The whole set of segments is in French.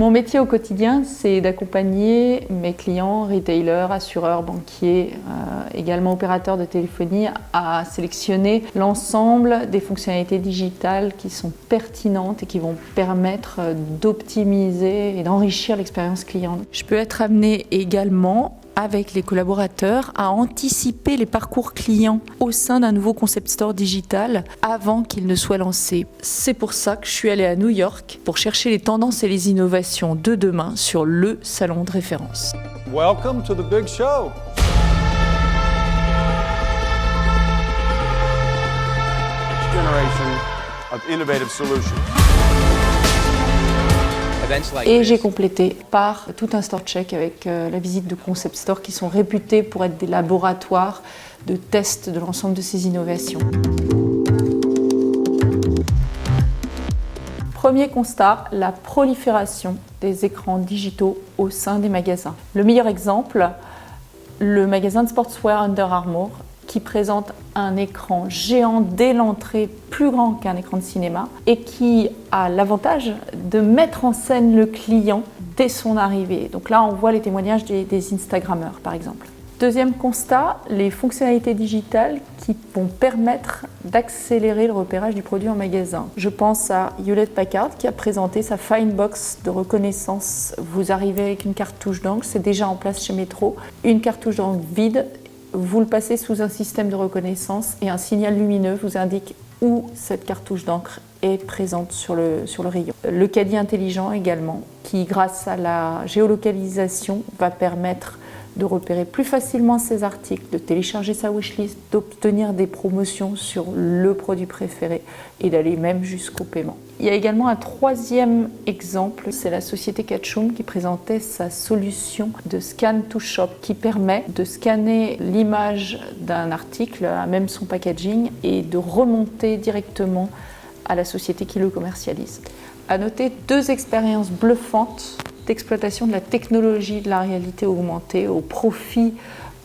Mon métier au quotidien, c'est d'accompagner mes clients, retailers, assureurs, banquiers, également opérateurs de téléphonie, à sélectionner l'ensemble des fonctionnalités digitales qui sont pertinentes et qui vont permettre d'optimiser et d'enrichir l'expérience client. Je peux être amenée également avec les collaborateurs à anticiper les parcours clients au sein d'un nouveau concept store digital avant qu'il ne soit lancé. C'est pour ça que je suis allée à New York pour chercher les tendances et les innovations de demain sur le salon de référence. Welcome to the big show. Generation of innovative solutions. Et j'ai complété par tout un store check avec la visite de concept stores qui sont réputés pour être des laboratoires de tests de l'ensemble de ces innovations. Premier constat, la prolifération des écrans digitaux au sein des magasins. Le meilleur exemple, le magasin de sportswear Under Armour qui présente un écran géant dès l'entrée, plus grand qu'un écran de cinéma, et qui a l'avantage de mettre en scène le client dès son arrivée. Donc là, on voit les témoignages des Instagrammeurs, par exemple. Deuxième constat, les fonctionnalités digitales qui vont permettre d'accélérer le repérage du produit en magasin. Je pense à Hewlett-Packard qui a présenté sa Fine Box de reconnaissance. Vous arrivez avec une cartouche d'encre, c'est déjà en place chez Metro, une cartouche d'encre vide. Vous le passez sous un système de reconnaissance et un signal lumineux vous indique où cette cartouche d'encre est présente sur le rayon. Le caddie intelligent également, qui grâce à la géolocalisation va permettre de repérer plus facilement ses articles, de télécharger sa wishlist, d'obtenir des promotions sur le produit préféré et d'aller même jusqu'au paiement. Il y a également un troisième exemple, c'est la société Catchoum qui présentait sa solution de Scan to Shop qui permet de scanner l'image d'un article, même son packaging, et de remonter directement à la société qui le commercialise. À noter deux expériences bluffantes d'exploitation de la technologie de la réalité augmentée au profit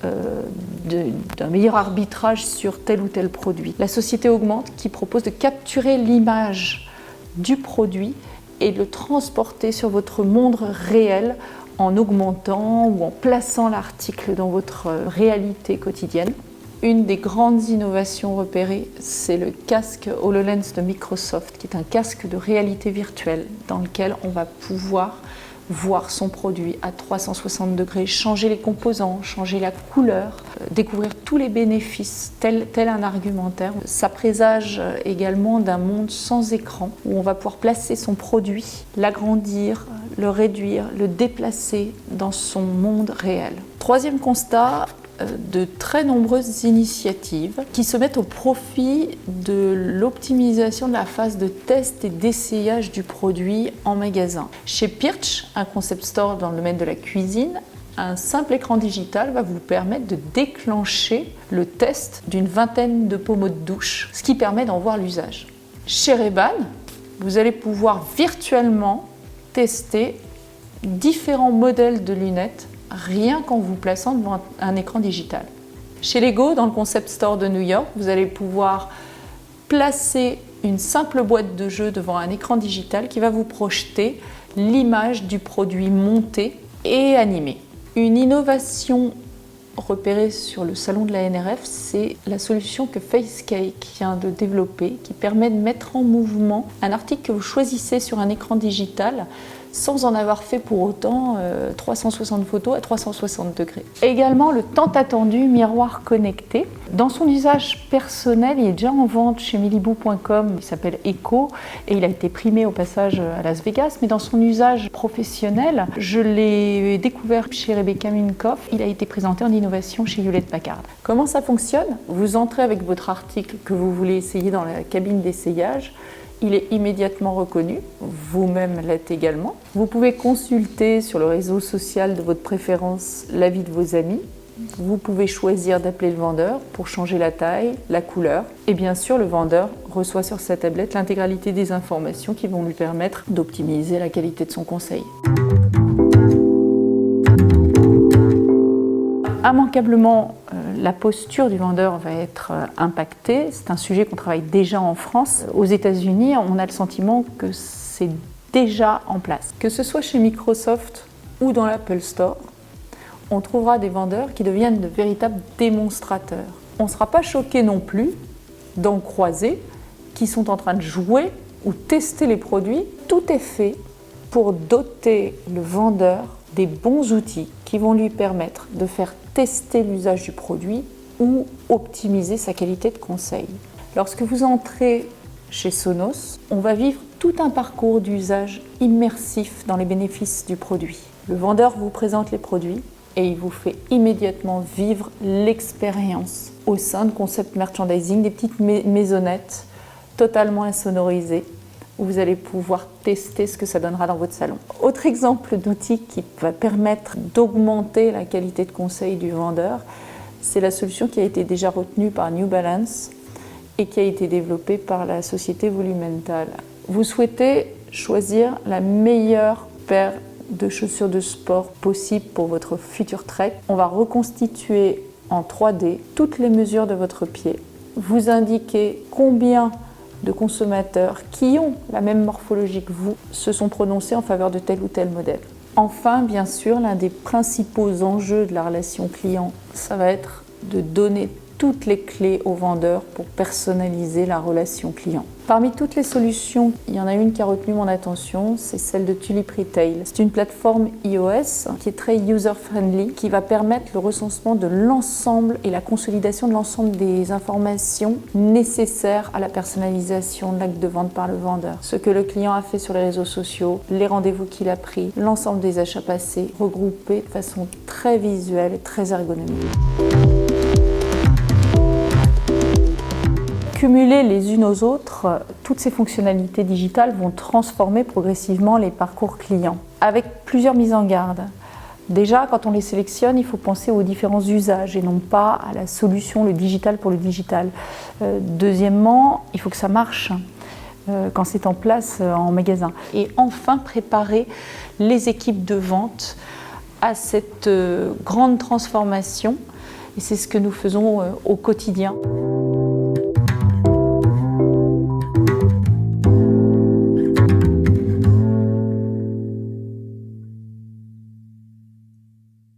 d'un meilleur arbitrage sur tel ou tel produit. La société Augmente qui propose de capturer l'image du produit et de le transporter sur votre monde réel en augmentant ou en plaçant l'article dans votre réalité quotidienne. Une des grandes innovations repérées, c'est le casque HoloLens de Microsoft, qui est un casque de réalité virtuelle dans lequel on va pouvoir voir son produit à 360 degrés, changer les composants, changer la couleur, découvrir tous les bénéfices, tel un argumentaire. Ça présage également d'un monde sans écran, où on va pouvoir placer son produit, l'agrandir, le réduire, le déplacer dans son monde réel. Troisième constat, de très nombreuses initiatives qui se mettent au profit de l'optimisation de la phase de test et d'essayage du produit en magasin. Chez Pirch, un concept store dans le domaine de la cuisine, un simple écran digital va vous permettre de déclencher le test d'une vingtaine de pommeaux de douche, ce qui permet d'en voir l'usage. Chez Ray-Ban, vous allez pouvoir virtuellement tester différents modèles de lunettes rien qu'en vous plaçant devant un écran digital. Chez Lego, dans le concept store de New York, vous allez pouvoir placer une simple boîte de jeux devant un écran digital qui va vous projeter l'image du produit monté et animé. Une innovation repérée sur le salon de la NRF, c'est la solution que Facecake vient de développer qui permet de mettre en mouvement un article que vous choisissez sur un écran digital sans en avoir fait pour autant 360 photos à 360 degrés. Également, le tant attendu miroir connecté. Dans son usage personnel, il est déjà en vente chez miliboo.com, il s'appelle Echo et il a été primé au passage à Las Vegas, mais dans son usage professionnel, je l'ai découvert chez Rebecca Minkoff, il a été présenté en innovation chez Hewlett-Packard. Comment ça fonctionne ? Vous entrez avec votre article que vous voulez essayer dans la cabine d'essayage. Il est immédiatement reconnu, vous-même l'êtes également. Vous pouvez consulter sur le réseau social de votre préférence l'avis de vos amis. Vous pouvez choisir d'appeler le vendeur pour changer la taille, la couleur. Et bien sûr, le vendeur reçoit sur sa tablette l'intégralité des informations qui vont lui permettre d'optimiser la qualité de son conseil. Immanquablement, la posture du vendeur va être impactée. C'est un sujet qu'on travaille déjà en France. Aux États-Unis, on a le sentiment que c'est déjà en place. Que ce soit chez Microsoft ou dans l'Apple Store, on trouvera des vendeurs qui deviennent de véritables démonstrateurs. On ne sera pas choqué non plus d'en croiser qui sont en train de jouer ou tester les produits. Tout est fait pour doter le vendeur des bons outils qui vont lui permettre de faire tester l'usage du produit ou optimiser sa qualité de conseil. Lorsque vous entrez chez Sonos, on va vivre tout un parcours d'usage immersif dans les bénéfices du produit. Le vendeur vous présente les produits et il vous fait immédiatement vivre l'expérience au sein de Concept Merchandising, des petites maisonnettes totalement insonorisées où vous allez pouvoir tester ce que ça donnera dans votre salon. Autre exemple d'outil qui va permettre d'augmenter la qualité de conseil du vendeur, c'est la solution qui a été déjà retenue par New Balance et qui a été développée par la société Volumental. Vous souhaitez choisir la meilleure paire de chaussures de sport possible pour votre futur trek. On va reconstituer en 3D toutes les mesures de votre pied, vous indiquer combien de consommateurs qui ont la même morphologie que vous se sont prononcés en faveur de tel ou tel modèle. Enfin, bien sûr, l'un des principaux enjeux de la relation client, ça va être de donner toutes les clés aux vendeurs pour personnaliser la relation client. Parmi toutes les solutions, il y en a une qui a retenu mon attention, c'est celle de Tulip Retail. C'est une plateforme iOS qui est très user-friendly, qui va permettre le recensement de l'ensemble et la consolidation de l'ensemble des informations nécessaires à la personnalisation de l'acte de vente par le vendeur. Ce que le client a fait sur les réseaux sociaux, les rendez-vous qu'il a pris, l'ensemble des achats passés, regroupés de façon très visuelle et très ergonomique. Cumulées les unes aux autres, toutes ces fonctionnalités digitales vont transformer progressivement les parcours clients, avec plusieurs mises en garde. Déjà, quand on les sélectionne, il faut penser aux différents usages et non pas à la solution, le digital pour le digital. Deuxièmement, il faut que ça marche quand c'est en place en magasin. Et enfin, préparer les équipes de vente à cette grande transformation. Et c'est ce que nous faisons au quotidien.